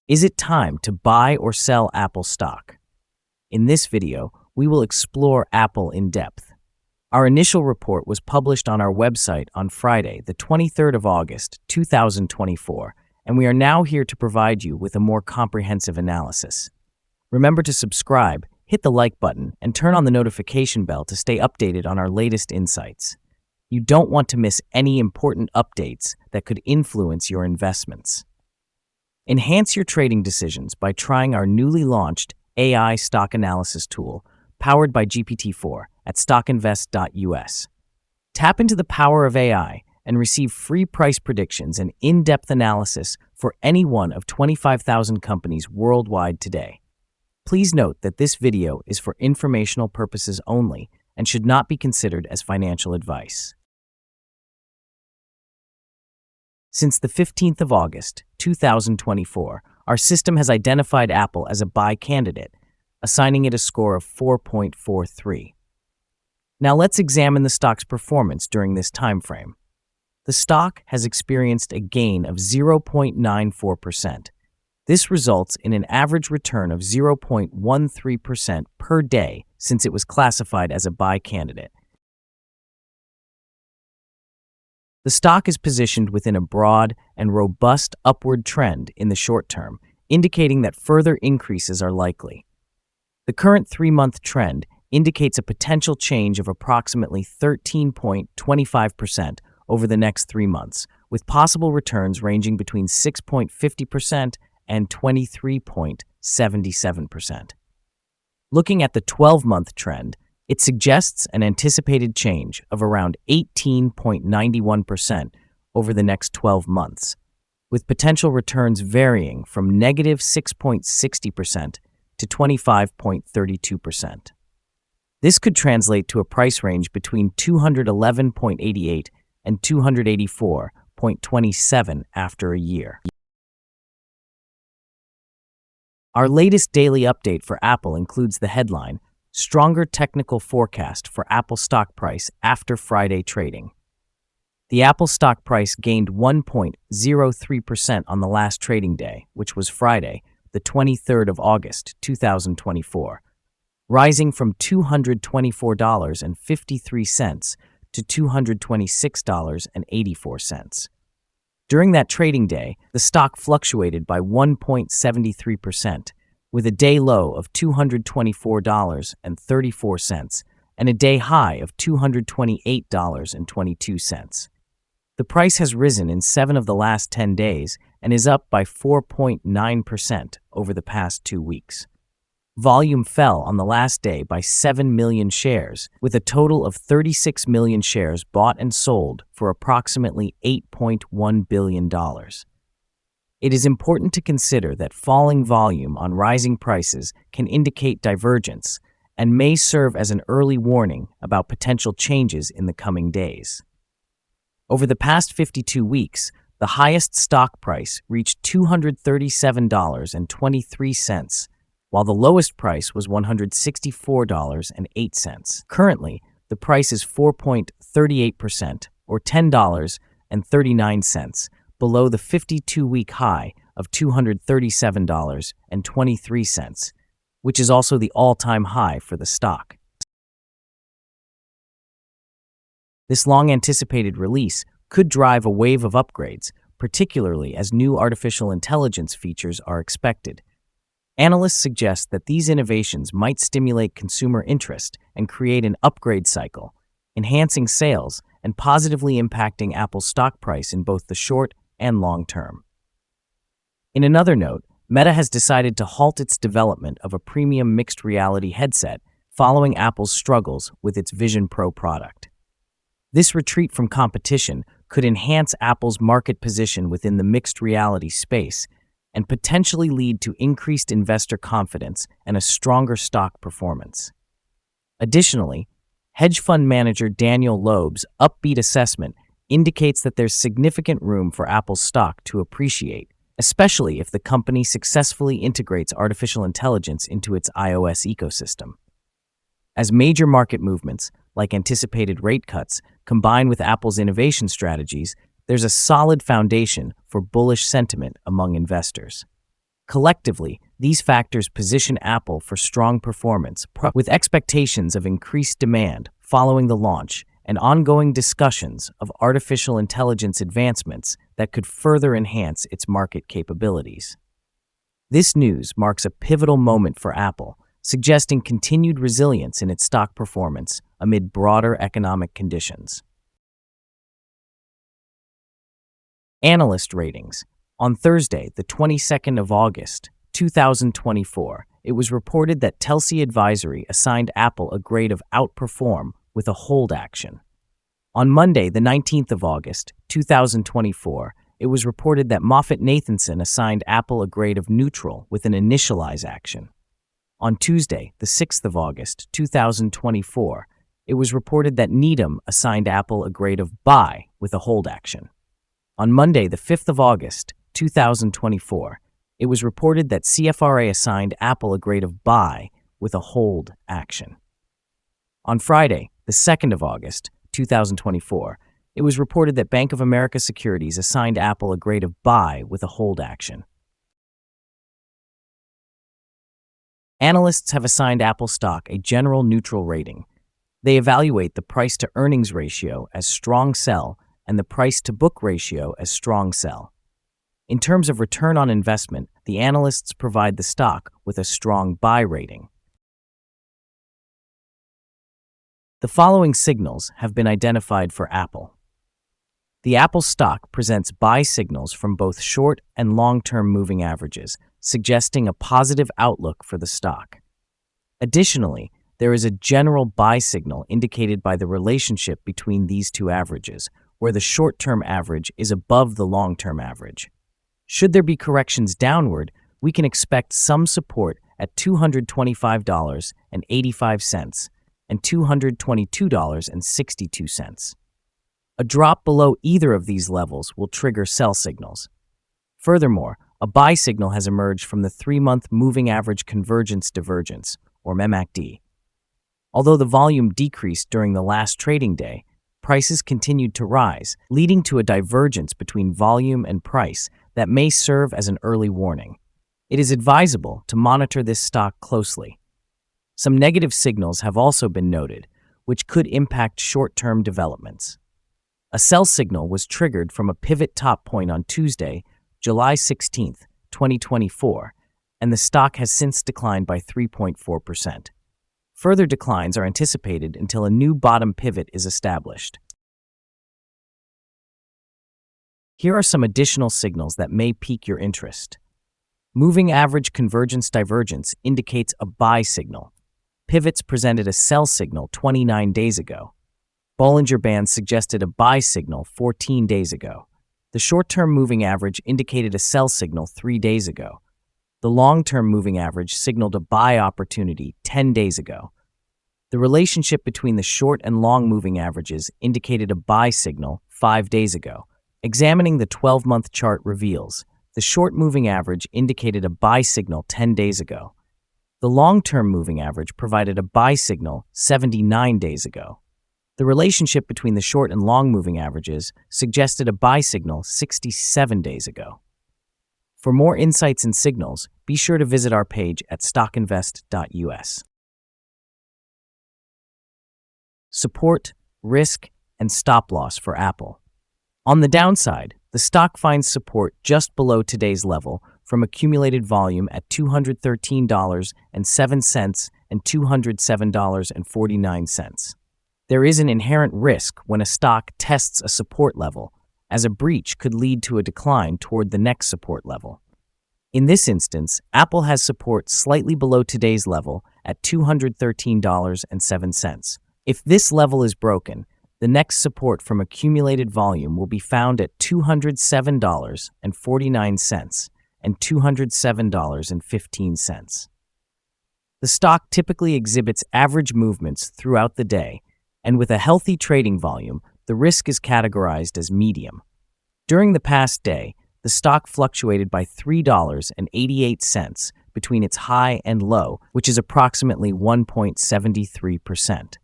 Is it time to buy or sell Apple stock? In this video, we will explore Apple in depth. Our initial report was published on our website on Friday, the 23rd of August, 2024, and we are now here to provide you with a more comprehensive analysis. Remember to subscribe, hit the like button, and turn on the notification bell to stay updated on our latest insights. You don't want to miss any important updates that could influence your investments. Enhance your trading decisions by trying our newly launched AI stock analysis tool, powered by GPT-4 at StockInvest.us. Tap into the power of AI and receive free price predictions and in-depth analysis for any one of 25,000 companies worldwide today. Please note that this video is for informational purposes only and should not be considered as financial advice. Since the 15th of August, 2024, our system has identified Apple as a buy candidate, assigning it a score of 4.43. Now let's examine the stock's performance during this time frame. The stock has experienced a gain of 0.94%. This results in an average return of 0.13% per day since it was classified as a buy candidate. The stock is positioned within a broad and robust upward trend in the short term, indicating that further increases are likely. The current 3-month trend indicates a potential change of approximately 13.25% over the next 3 months, with possible returns ranging between 6.50% and 23.77%. Looking at the 12-month trend, it suggests an anticipated change of around 18.91% over the next 12 months, with potential returns varying from negative 6.60% to 25.32%. This could translate to a price range between 211.88 and 284.27 after a year. Our latest daily update for Apple includes the headline, Stronger Technical Forecast for Apple Stock Price After Friday Trading. The Apple stock price gained 1.03% on the last trading day, which was Friday, the 23rd of August, 2024, rising from $224.53 to $226.84. During that trading day, the stock fluctuated by 1.73%, with a day low of $224.34 and a day high of $228.22. The price has risen in 7 of the last 10 days and is up by 4.9% over the past 2 weeks. Volume fell on the last day by 7 million shares, with a total of 36 million shares bought and sold for approximately $8.1 billion. It is important to consider that falling volume on rising prices can indicate divergence and may serve as an early warning about potential changes in the coming days. Over the past 52 weeks, the highest stock price reached $237.23, while the lowest price was $164.08. Currently, the price is 4.38%, or $10.39, below the 52-week high of $237.23, which is also the all-time high for the stock. This long-anticipated release could drive a wave of upgrades, particularly as new artificial intelligence features are expected. Analysts suggest that these innovations might stimulate consumer interest and create an upgrade cycle, enhancing sales and positively impacting Apple's stock price in both the short and long term. In another note, Meta has decided to halt its development of a premium mixed reality headset following Apple's struggles with its Vision Pro product. This retreat from competition could enhance Apple's market position within the mixed reality space and potentially lead to increased investor confidence and a stronger stock performance. Additionally, hedge fund manager Daniel Loeb's upbeat assessment indicates that there's significant room for Apple's stock to appreciate, especially if the company successfully integrates artificial intelligence into its iOS ecosystem. As major market movements, like anticipated rate cuts, combine with Apple's innovation strategies, there's a solid foundation for bullish sentiment among investors. Collectively, these factors position Apple for strong performance, with expectations of increased demand following the launch and ongoing discussions of artificial intelligence advancements that could further enhance its market capabilities. This news marks a pivotal moment for Apple, suggesting continued resilience in its stock performance amid broader economic conditions. Analyst ratings. On Thursday, the 22nd of August, 2024, it was reported that Telsey Advisory assigned Apple a grade of outperform with a hold action. On Monday, the 19th of August, 2024, it was reported that MoffettNathanson assigned Apple a grade of neutral with an initialize action. On Tuesday, the 6th of August, 2024, it was reported that Needham assigned Apple a grade of buy with a hold action. On Monday, the 5th of August, 2024, it was reported that CFRA assigned Apple a grade of buy with a hold action. On Friday, the 2nd of August, 2024, it was reported that Bank of America Securities assigned Apple a grade of buy with a hold action. Analysts have assigned Apple stock a general neutral rating. They evaluate the price-to-earnings ratio as strong sell and the price-to-book ratio as strong sell. In terms of return on investment, the analysts provide the stock with a strong buy rating. The following signals have been identified for Apple. The Apple stock presents buy signals from both short and long-term moving averages, suggesting a positive outlook for the stock. Additionally, there is a general buy signal indicated by the relationship between these two averages, where the short-term average is above the long-term average. Should there be corrections downward, we can expect some support at $225.85 and $222.62. A drop below either of these levels will trigger sell signals. Furthermore, a buy signal has emerged from the 3-month moving average convergence divergence, or MACD. Although the volume decreased during the last trading day, prices continued to rise, leading to a divergence between volume and price that may serve as an early warning. It is advisable to monitor this stock closely. Some negative signals have also been noted, which could impact short-term developments. A sell signal was triggered from a pivot top point on Tuesday, July 16, 2024, and the stock has since declined by 3.4%. Further declines are anticipated until a new bottom pivot is established. Here are some additional signals that may pique your interest. Moving average convergence divergence indicates a buy signal. Pivots presented a sell signal 29 days ago. Bollinger Bands suggested a buy signal 14 days ago. The short-term moving average indicated a sell signal 3 days ago. The long-term moving average signaled a buy opportunity 10 days ago. The relationship between the short and long moving averages indicated a buy signal 5 days ago. Examining the 12-month chart reveals the short moving average indicated a buy signal 10 days ago. The long-term moving average provided a buy signal 79 days ago. The relationship between the short and long moving averages suggested a buy signal 67 days ago. For more insights and signals, be sure to visit our page at StockInvest.us. Support, risk, and stop loss for Apple. On the downside, the stock finds support just below today's level from accumulated volume at $213.07 and $207.49. There is an inherent risk when a stock tests a support level, as a breach could lead to a decline toward the next support level. In this instance, Apple has support slightly below today's level at $213.07. If this level is broken, the next support from accumulated volume will be found at $207.49 and $207.15. The stock typically exhibits average movements throughout the day, and with a healthy trading volume, the risk is categorized as medium. During the past day, the stock fluctuated by $3.88 between its high and low, which is approximately 1.73%.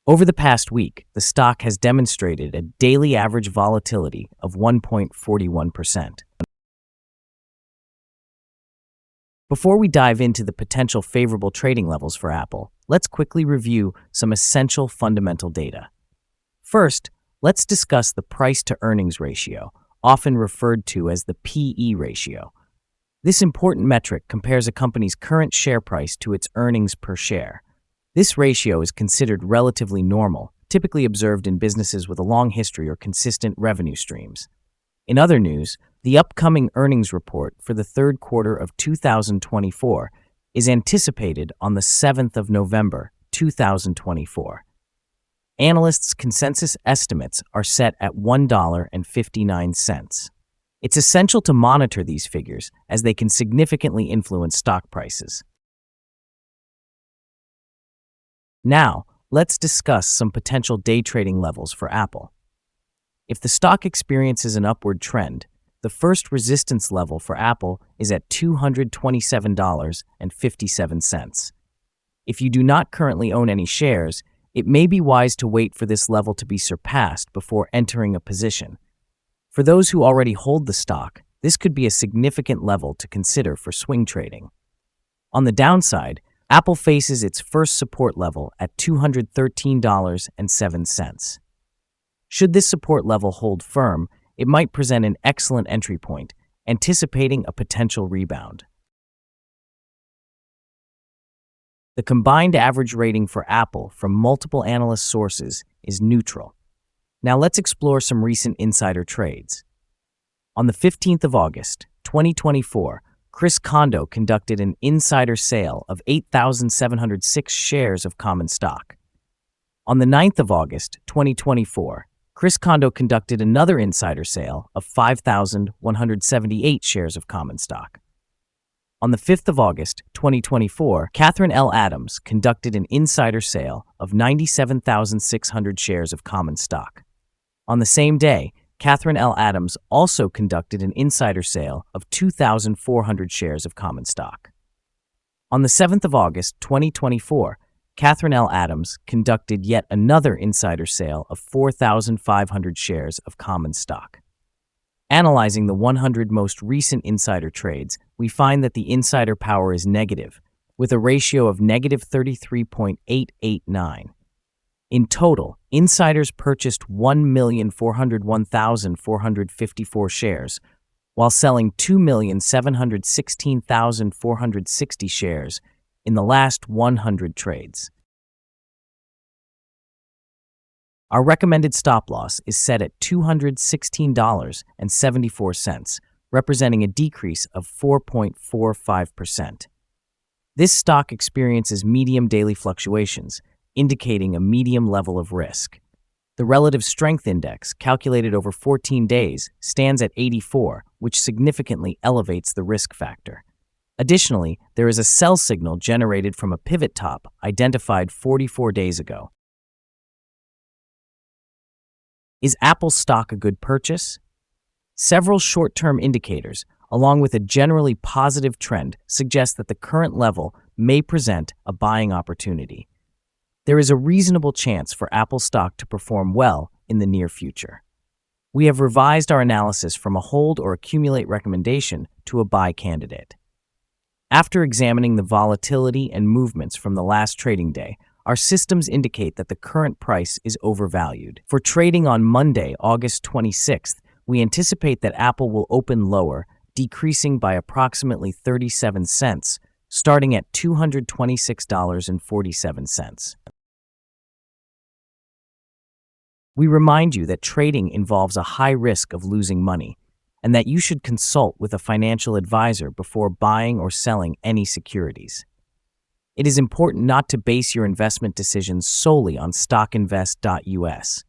Over the past week, the stock has demonstrated a daily average volatility of 1.41%. Before we dive into the potential favorable trading levels for Apple, let's quickly review some essential fundamental data. First, let's discuss the price-to-earnings ratio, often referred to as the PE ratio. This important metric compares a company's current share price to its earnings per share. This ratio is considered relatively normal, typically observed in businesses with a long history or consistent revenue streams. In other news, the upcoming earnings report for the third quarter of 2024 is anticipated on the 7th of November, 2024. Analysts' consensus estimates are set at $1.59. It's essential to monitor these figures as they can significantly influence stock prices. Now, let's discuss some potential day trading levels for Apple. If the stock experiences an upward trend, the first resistance level for Apple is at $227.57. If you do not currently own any shares, it may be wise to wait for this level to be surpassed before entering a position. For those who already hold the stock, this could be a significant level to consider for swing trading. On the downside, Apple faces its first support level at $213.07. Should this support level hold firm, it might present an excellent entry point, anticipating a potential rebound. The combined average rating for Apple from multiple analyst sources is neutral. Now let's explore some recent insider trades. On the 15th of August, 2024, Chris Kondo conducted an insider sale of 8,706 shares of common stock. On the 9th of August, 2024, Chris Kondo conducted another insider sale of 5,178 shares of common stock. On the 5th of August, 2024, Catherine L. Adams conducted an insider sale of 97,600 shares of common stock. On the same day, Catherine L. Adams also conducted an insider sale of 2,400 shares of common stock. On the 7th of August, 2024, Catherine L. Adams conducted yet another insider sale of 4,500 shares of common stock. Analyzing the 100 most recent insider trades, we find that the insider power is negative, with a ratio of negative 33.889. In total, insiders purchased 1,401,454 shares, while selling 2,716,460 shares in the last 100 trades. Our recommended stop loss is set at $216.74, representing a decrease of 4.45%. This stock experiences medium daily fluctuations, indicating a medium level of risk. The relative strength index, calculated over 14 days, stands at 84, which significantly elevates the risk factor. Additionally, there is a sell signal generated from a pivot top identified 44 days ago. Is Apple stock a good purchase? Several short-term indicators, along with a generally positive trend, suggest that the current level may present a buying opportunity. There is a reasonable chance for Apple stock to perform well in the near future. We have revised our analysis from a hold or accumulate recommendation to a buy candidate. After examining the volatility and movements from the last trading day, our systems indicate that the current price is overvalued. For trading on Monday, August 26th, we anticipate that Apple will open lower, decreasing by approximately 37 cents, starting at $226.47. We remind you that trading involves a high risk of losing money, and that you should consult with a financial advisor before buying or selling any securities. It is important not to base your investment decisions solely on StockInvest.us.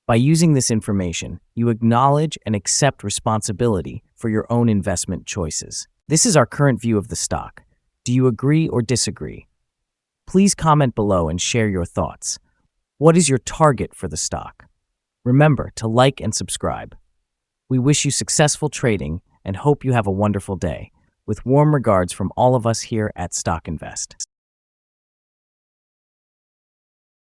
By using this information, you acknowledge and accept responsibility for your own investment choices. This is our current view of the stock. Do you agree or disagree? Please comment below and share your thoughts. What is your target for the stock? Remember to like and subscribe. We wish you successful trading and hope you have a wonderful day. With warm regards from all of us here at Stock Invest.